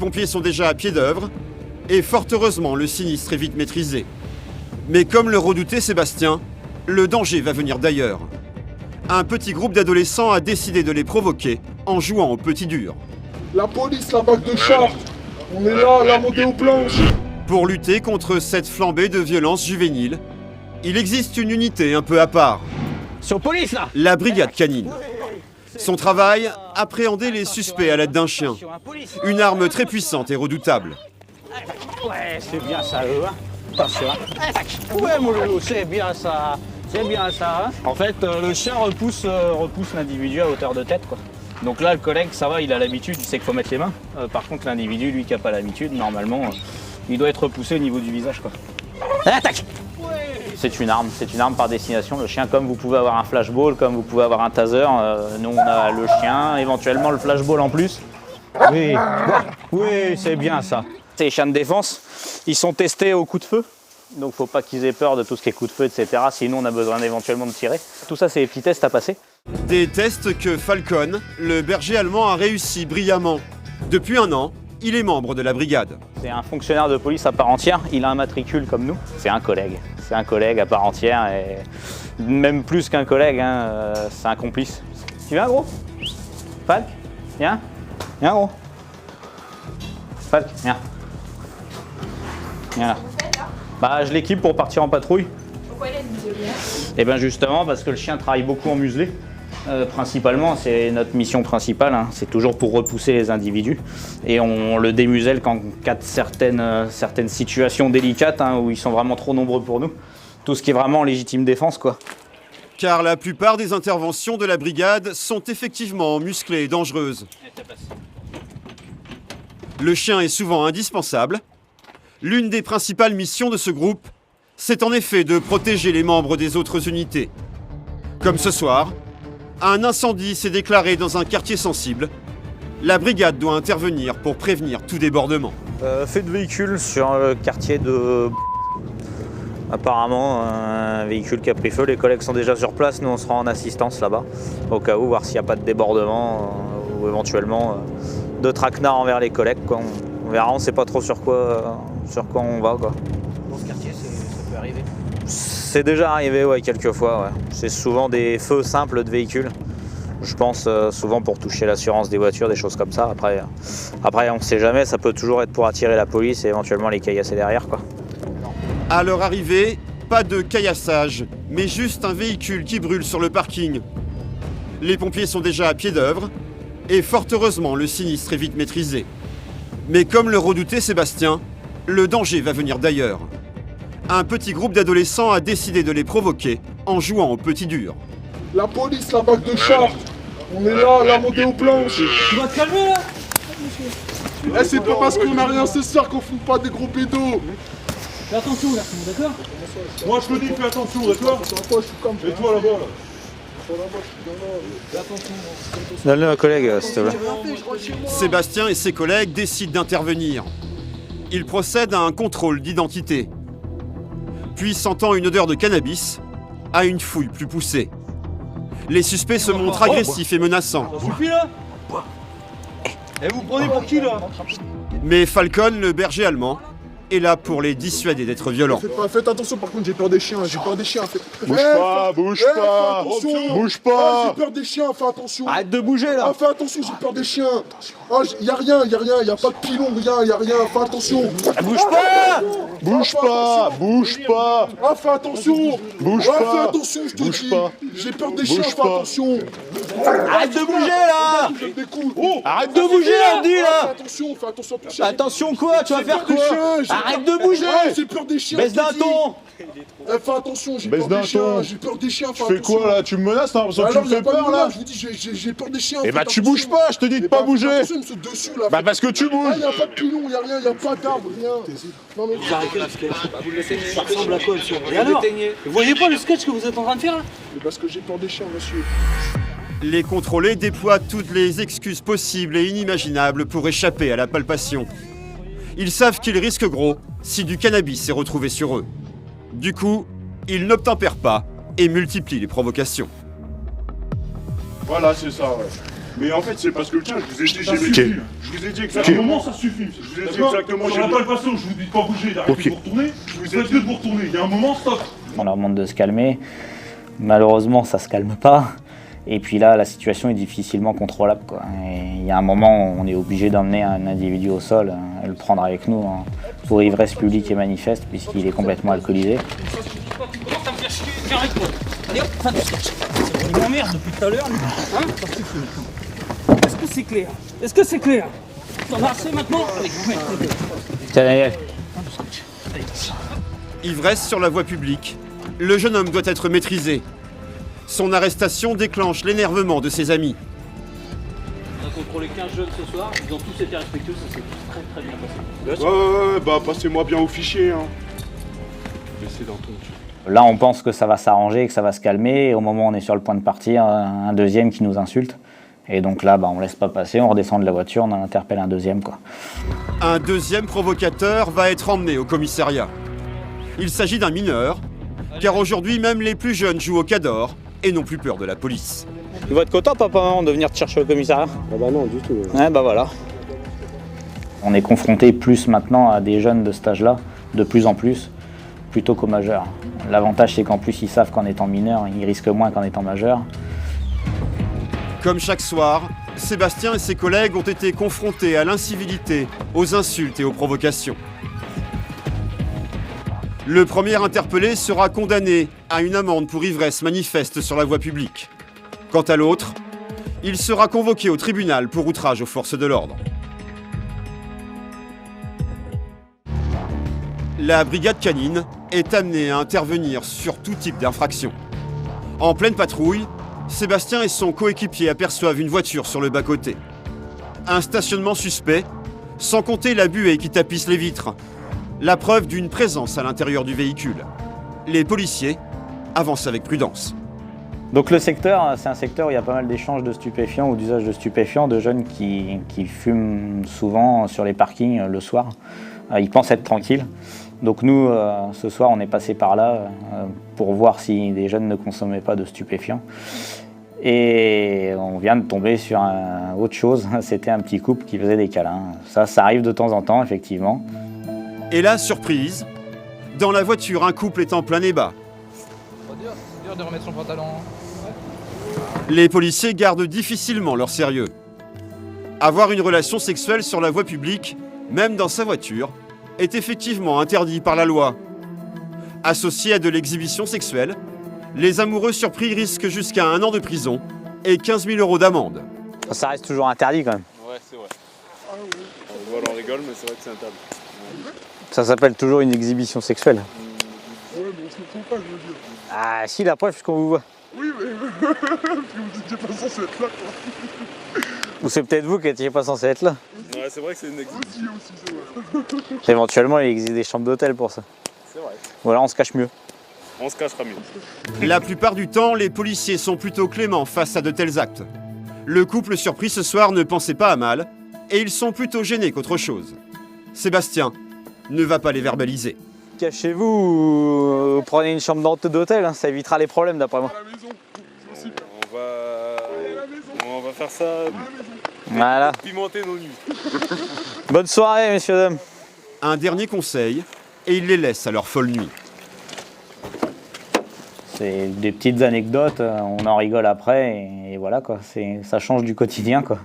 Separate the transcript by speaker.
Speaker 1: pompiers sont déjà à pied d'œuvre, et fort heureusement, le sinistre est vite maîtrisé. Mais comme le redoutait Sébastien, le danger va venir d'ailleurs. Un petit groupe d'adolescents a décidé de les provoquer en jouant au petit dur.
Speaker 2: La police, la bague de char, on est là, la montée aux planches.
Speaker 1: Pour lutter contre cette flambée de violence juvénile, il existe une unité un peu à part.
Speaker 3: Sur police là.
Speaker 1: La brigade canine. Son travail, appréhender les suspects à l'aide d'un chien. Une arme très puissante et redoutable.
Speaker 3: Ouais, c'est bien ça, hein. Attention. Ouais, mon loulou, c'est bien ça. C'est bien ça. Hein. En fait, le chien repousse l'individu à hauteur de tête, quoi. Donc là, le collègue, ça va, il a l'habitude, il sait qu'il faut mettre les mains. Par contre, l'individu, lui, qui n'a pas l'habitude, normalement, il doit être repoussé au niveau du visage, quoi. Attaque! C'est une arme par destination. Le chien, comme vous pouvez avoir un flashball, comme vous pouvez avoir un taser, nous, on a le chien, éventuellement le flashball en plus. Oui, oui, c'est bien ça. Ces chiens de défense, ils sont testés au coup de feu. Donc faut pas qu'ils aient peur de tout ce qui est coup de feu, etc. Sinon on a besoin éventuellement de tirer. Tout ça, c'est des petits tests à passer.
Speaker 1: Des tests que Falcon, le berger allemand, a réussi brillamment. Depuis 1 an, il est membre de la brigade.
Speaker 3: C'est un fonctionnaire de police à part entière. Il a un matricule comme nous. C'est un collègue. C'est un collègue à part entière et même plus qu'un collègue, hein, c'est un complice. Tu viens, gros? Falk? Viens? Viens, gros? Falk, viens. Viens là. Bah, je l'équipe pour partir en patrouille.
Speaker 4: Pourquoi il a une muselière?
Speaker 3: Eh bien justement parce que le chien travaille beaucoup en muselé. Principalement, c'est notre mission principale, hein. C'est toujours pour repousser les individus. Et on le démuselle qu'en cas de certaines situations délicates, hein, où ils sont vraiment trop nombreux pour nous. Tout ce qui est vraiment en légitime défense, quoi.
Speaker 1: Car la plupart des interventions de la brigade sont effectivement musclées et dangereuses. Le chien est souvent indispensable. L'une des principales missions de ce groupe, c'est en effet de protéger les membres des autres unités. Comme ce soir, un incendie s'est déclaré dans un quartier sensible. La brigade doit intervenir pour prévenir tout débordement.
Speaker 3: Fait de véhicule sur le quartier de... Apparemment, un véhicule qui a pris feu. Les collègues sont déjà sur place. Nous, on sera en assistance là-bas, au cas où, voir s'il n'y a pas de débordement ou éventuellement de traquenard envers les collègues, quoi. On verra, on ne sait pas trop sur quoi on va, quoi. Dans ce quartier, ça peut arriver? C'est déjà arrivé, ouais, quelques fois. Ouais. C'est souvent des feux simples de véhicules. Je pense souvent pour toucher l'assurance des voitures, des choses comme ça. Après on ne sait jamais, ça peut toujours être pour attirer la police et éventuellement les caillasser derrière, quoi.
Speaker 1: À leur arrivée, pas de caillassage, mais juste un véhicule qui brûle sur le parking. Les pompiers sont déjà à pied d'œuvre, et fort heureusement, le sinistre est vite maîtrisé. Mais comme le redoutait Sébastien, le danger va venir d'ailleurs. Un petit groupe d'adolescents a décidé de les provoquer en jouant au petit dur.
Speaker 2: La police, la bague de char, on est là, la montée aux planches.
Speaker 5: Tu vas te calmer là?
Speaker 2: Eh, c'est pas parce qu'on a rien ce soir qu'on fout pas des gros pédos.
Speaker 5: Fais attention là, d'accord? Moi je te dis fais attention, d'accord? Et toi là-bas là?
Speaker 3: Donne-le à un collègue, s'il te plaît.
Speaker 1: Sébastien et ses collègues décident d'intervenir. Ils procèdent à un contrôle d'identité. Puis, sentant une odeur de cannabis, à une fouille plus poussée. Les suspects se montrent agressifs et menaçants.
Speaker 5: Ça suffit là? Et vous prenez pour qui là?
Speaker 1: Mais Falcon, le berger allemand, est là pour les dissuader d'être violents.
Speaker 2: Faites attention, par contre, j'ai peur des chiens, j'ai peur des chiens.
Speaker 6: Bouge pas, bouge pas, bouge pas.
Speaker 2: J'ai peur des chiens, fais attention.
Speaker 3: Arrête de bouger là.
Speaker 2: Ah, fais attention, j'ai peur des chiens. Ah, y a rien, y a pas de pilon, rien, y a rien, fais attention.
Speaker 3: Bouge pas.
Speaker 6: Bouge pas, bouge pas.
Speaker 2: Ah, fais attention.
Speaker 6: Bouge
Speaker 2: Ah,
Speaker 6: pas.
Speaker 2: fais attention, je te
Speaker 6: Bouge
Speaker 2: dis.
Speaker 6: pas.
Speaker 2: J'ai peur des chiens,
Speaker 6: Bouge
Speaker 2: fais
Speaker 6: pas.
Speaker 2: attention.
Speaker 3: Arrête de bouger là.
Speaker 2: Je donne des coups.
Speaker 3: Arrête de bouger, on dit
Speaker 2: Fais
Speaker 3: là.
Speaker 2: attention, fais attention à ton chien.
Speaker 3: Attention quoi, tu vas
Speaker 2: J'ai
Speaker 3: faire
Speaker 2: peur des
Speaker 3: quoi?
Speaker 2: chiens, j'ai
Speaker 3: Arrête
Speaker 2: peur-
Speaker 3: de bouger.
Speaker 2: Ah, j'ai peur des chiens.
Speaker 3: Baisse
Speaker 2: je te
Speaker 3: d'un
Speaker 2: dis.
Speaker 3: ton.
Speaker 2: Eh, fais attention, j'ai
Speaker 6: Baisse
Speaker 2: peur
Speaker 6: d'un
Speaker 2: des chiens,
Speaker 6: ton.
Speaker 2: j'ai peur des chiens, fais
Speaker 6: Tu fais
Speaker 2: attention.
Speaker 6: quoi là? Tu me menaces, t'as l'impression que tu
Speaker 2: Alors,
Speaker 6: me
Speaker 2: y a
Speaker 6: fais
Speaker 2: pas de
Speaker 6: peur là?
Speaker 2: menace, je vous dis, j'ai peur des chiens.
Speaker 6: Eh bah
Speaker 2: faites
Speaker 6: tu
Speaker 2: attention.
Speaker 6: bouges pas, je te dis de
Speaker 2: Eh
Speaker 6: pas
Speaker 2: bah,
Speaker 6: bouger.
Speaker 2: Attention, ils me sautent dessus là.
Speaker 6: Bah parce que tu
Speaker 2: Ah,
Speaker 6: bouges.
Speaker 2: y a pas de pilon, y a rien, y a pas d'arbre, rien. Non mais
Speaker 5: Ça ressemble à quoi le chien? Et alors? Vous voyez pas le sketch que vous êtes en train de faire là?
Speaker 2: c'est parce que j'ai peur des chiens, monsieur.
Speaker 1: Les contrôlés déploient toutes les excuses possibles et inimaginables pour échapper à la palpation. Ils savent qu'ils risquent gros si du cannabis est retrouvé sur eux. Du coup, ils n'obtempèrent pas et multiplient les provocations.
Speaker 6: Voilà, c'est ça, ouais. Mais en fait, c'est parce que le tien, je vous ai dit,
Speaker 5: Ça
Speaker 6: j'ai
Speaker 5: suffit.
Speaker 6: Je vous ai dit
Speaker 5: À un
Speaker 6: exactement.
Speaker 5: moment, ça suffit.
Speaker 6: Je vous ai dit
Speaker 5: D'accord.
Speaker 6: exactement,
Speaker 5: Sur
Speaker 6: j'ai
Speaker 5: la
Speaker 6: dit.
Speaker 5: palpation, je vous dis de pas bouger, d'arrêter de vous retourner. Vous faites que de vous retourner. Il y a un moment, stop.
Speaker 3: On leur demande de se calmer. Malheureusement, ça se calme pas. Et puis là, la situation est difficilement contrôlable, quoi. Et il y a un moment où on est obligé d'emmener un individu au sol et le prendre avec nous pour ivresse publique et manifeste, puisqu'il est complètement alcoolisé.
Speaker 4: Il m'emmerde depuis tout à l'heure, lui. Hein? Est-ce que c'est clair? Est-ce que c'est clair? T'en as assez maintenant?
Speaker 3: Tiens, Daniel.
Speaker 1: Ivresse sur la voie publique. Le jeune homme doit être maîtrisé. Son arrestation déclenche l'énervement de ses amis.
Speaker 4: On a contrôlé 15 jeunes ce soir, ils ont tous été respectueux, ça s'est très bien passé.
Speaker 6: Ouais, bah passez-moi bien au fichier. Hein. Laissez dans ton.
Speaker 3: Là, on pense que ça va s'arranger, que ça va se calmer. Et au moment où on est sur le point de partir, un deuxième qui nous insulte. Et donc là, on laisse pas passer, on redescend de la voiture, on en interpelle un deuxième, quoi.
Speaker 1: Un deuxième provocateur va être emmené au commissariat. Il s'agit d'un mineur, car aujourd'hui même les plus jeunes jouent au cador et n'ont plus peur de la police.
Speaker 3: Tu vas être content, papa, maman, de venir te chercher au commissariat?
Speaker 7: Ah bah non, du tout.
Speaker 3: Ouais, bah voilà. On est confronté plus maintenant à des jeunes de cet âge-là, de plus en plus, plutôt qu'aux majeurs. L'avantage, c'est qu'en plus, ils savent qu'en étant mineurs, ils risquent moins qu'en étant majeurs.
Speaker 1: Comme chaque soir, Sébastien et ses collègues ont été confrontés à l'incivilité, aux insultes et aux provocations. Le premier interpellé sera condamné à une amende pour ivresse manifeste sur la voie publique. Quant à l'autre, il sera convoqué au tribunal pour outrage aux forces de l'ordre. La brigade canine est amenée à intervenir sur tout type d'infraction. En pleine patrouille, Sébastien et son coéquipier aperçoivent une voiture sur le bas-côté. Un stationnement suspect, sans compter la buée qui tapisse les vitres. La preuve d'une présence à l'intérieur du véhicule. Les policiers avancent avec prudence.
Speaker 3: Donc le secteur, c'est un secteur où il y a pas mal d'échanges de stupéfiants ou d'usage de stupéfiants, de jeunes qui fument souvent sur les parkings le soir. Ils pensent être tranquilles. Donc nous, ce soir, on est passé par là pour voir si des jeunes ne consommaient pas de stupéfiants. Et on vient de tomber sur autre chose. C'était un petit couple qui faisait des câlins. Ça arrive de temps en temps, effectivement.
Speaker 1: Et là, surprise, dans la voiture, un couple est en plein débat.
Speaker 8: C'est dur de remettre son pantalon.
Speaker 1: Les policiers gardent difficilement leur sérieux. Avoir une relation sexuelle sur la voie publique, même dans sa voiture, est effectivement interdit par la loi. Associé à de l'exhibition sexuelle, les amoureux surpris risquent jusqu'à 1 an de prison et 15 000 € d'amende.
Speaker 3: Ça reste toujours interdit quand même.
Speaker 6: Ouais, c'est vrai. Voilà, on rigole, mais c'est vrai que c'est interdit.
Speaker 3: Ça s'appelle toujours une exhibition sexuelle.
Speaker 2: Ouais, mais on se retrouve pas, je veux dire.
Speaker 3: Ah si, la preuve, puisqu'on vous voit.
Speaker 2: Oui, mais parce que vous étiez pas censé être là, quoi.
Speaker 3: Ou c'est peut-être vous qui n'étiez pas censé être là.
Speaker 6: Ouais, c'est vrai que c'est une exhibition.
Speaker 2: Aussi, c'est vrai.
Speaker 3: Éventuellement, il existe des chambres d'hôtel pour ça.
Speaker 6: C'est vrai.
Speaker 3: Ou alors on se cache mieux.
Speaker 6: On se cachera mieux.
Speaker 1: La plupart du temps, les policiers sont plutôt cléments face à de tels actes. Le couple surpris ce soir ne pensait pas à mal, et ils sont plutôt gênés qu'autre chose. Sébastien ne va pas les verbaliser.
Speaker 3: Cachez-vous ou prenez une chambre d'hôtel, hein, ça évitera les problèmes d'après moi.
Speaker 2: À la maison. Aussi.
Speaker 6: On va faire ça,
Speaker 3: Voilà.
Speaker 6: pimenter nos nuits.
Speaker 3: Bonne soirée, messieurs, dames.
Speaker 1: Un dernier conseil, et il les laisse à leur folle nuit.
Speaker 3: C'est des petites anecdotes, on en rigole après et voilà quoi. Ça change du quotidien quoi.